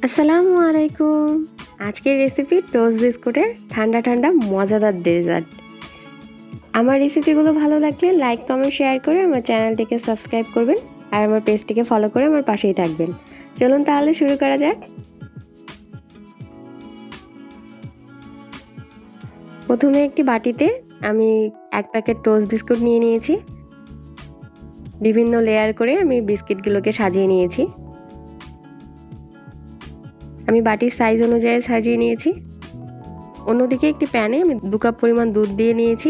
আসসালামু আলাইকুম। আজকের রেসিপি টোস্ট বিস্কুটের ঠান্ডা ঠান্ডা মজাদার ডেজার্ট। আমার রেসিপিগুলো ভালো লাগলে লাইক কমেন্ট শেয়ার করে আমার চ্যানেলটিকে সাবস্ক্রাইব করবেন আর আমার পেজটিকে ফলো করে আমার পাশেই থাকবেন। চলুন তাহলে শুরু করা যাক। প্রথমে একটি বাটিতে আমি 1 প্যাকেট টোস্ট বিস্কুট নিয়ে নিয়েছি। বিভিন্ন লেয়ার করে আমি বিস্কিটগুলোকে সাজিয়ে নিয়েছি। আমি বাটির সাইজ অনুযায়ী সাজিয়ে নিয়েছি। অন্যদিকে একটি প্যানে আমি 2 কাপ পরিমাণ দুধ দিয়ে নিয়েছি।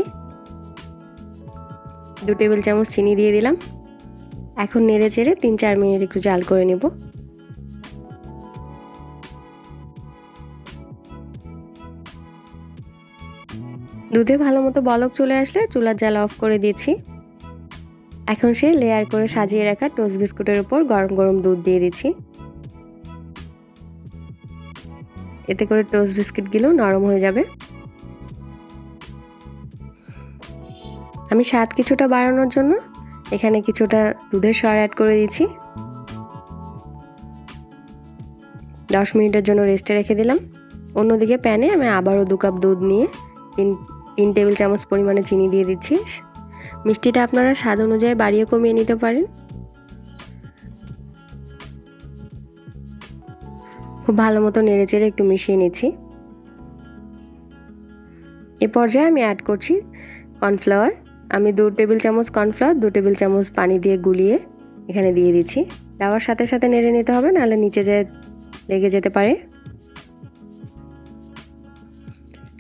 2 টেবিল চামচ চিনি দিয়ে দিলাম। এখন নেড়ে চেড়ে 3-4 মিনিট একটু জাল করে নেব। দুধে ভালো মতো বলক চলে আসলে চুলার জাল অফ করে দিয়েছি। এখন সেই লেয়ার করে সাজিয়ে রাখা টোস্ট বিস্কুটের উপর গরম গরম দুধ দিয়ে দিচ্ছি। এতে করে টোস্ট বিস্কিটগুলো নরম হয়ে যাবে। আমি স্বাদ কিছুটা বাড়ানোর জন্য এখানে কিছুটা দুধের সর অ্যাড করে দিয়েছি। 10 মিনিটের জন্য রেস্টে রেখে দিলাম। অন্যদিকে প্যানে আমি আবারও 2 কাপ দুধ নিয়ে 3 টেবিল চামচ পরিমাণে চিনি দিয়ে দিচ্ছি। মিষ্টিটা আপনারা স্বাদ অনুযায়ী বাড়িয়ে কমিয়ে নিতে পারেন। খুব ভালো মতো নেড়ে চেড়ে একটু মিশিয়ে নিচ্ছি। এ পর্যায়ে আমি অ্যাড করছি কর্নফ্লাওয়ার। আমি 2 টেবিল চামচ কর্নফ্লাওয়ার 2 টেবিল চামচ পানি দিয়ে গুলিয়ে এখানে দিয়ে দিচ্ছি। দেওয়ার সাথে সাথে নেড়ে নিতে হবে, নাহলে নিচে লেগে যেতে পারে।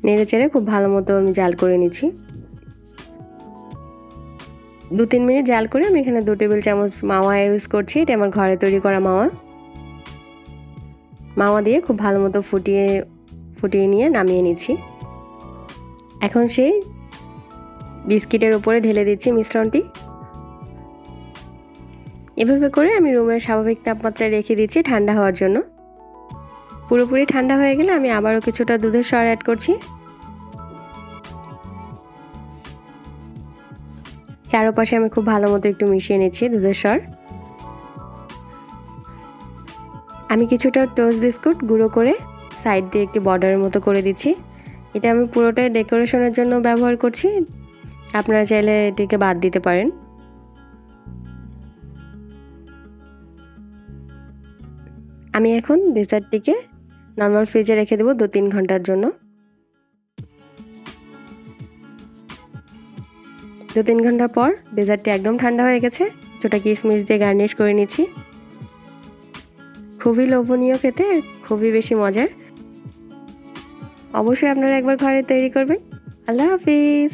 নেড়ে চেড়ে খুব ভালো মতো আমি জাল করে নিচ্ছি। 2-3 মিনিট জাল করে আমি এখানে 2 টেবিল চামচ মাওয়া ইউজ করছি। এটা আমার ঘরে তৈরি করা মাওয়া দিয়ে খুব ভালো মতো ফুটিয়ে নিয়ে নামিয়ে নিচ্ছি। এখন সেই বিস্কিটের উপরে ঢেলে দিচ্ছি মিশ্রণটি। এভাবে করে আমি রুমের স্বাভাবিক তাপমাত্রায় রেখে দিচ্ছি ঠান্ডা হওয়ার জন্য। পুরোপুরি ঠান্ডা হয়ে গেলে আমি আবারও কিছুটা দুধের সর অ্যাড করছি। চারপাশে আমি খুব ভালো মতো একটু মিশিয়ে নিচ্ছি দুধের সর। আমি কিছুটা টোস্ট বিস্কুট গুঁড়ো করে সাইড দিয়ে একটি বর্ডারের মতো করে দিচ্ছি। এটা আমি পুরোটাই ডেকোরেশনের জন্য ব্যবহার করছি। আপনারা চাইলে এটিকে বাদ দিতে পারেন। আমি এখন ডেজার্টটিকে নর্মাল ফ্রিজে রেখে দেবো 2-3 ঘন্টার জন্য। 2-3 ঘন্টা পর ডেজার্টটি একদম ঠান্ডা হয়ে গেছে। কিছুটা কিশমিশ দিয়ে গার্নিশ করে নিচ্ছি। খুবই লোভনীয় খেতে, খুবই বেশি মজার। অবশ্যই আপনারা একবার ঘরে তৈরি করবেন। আল্লাহ হাফিজ।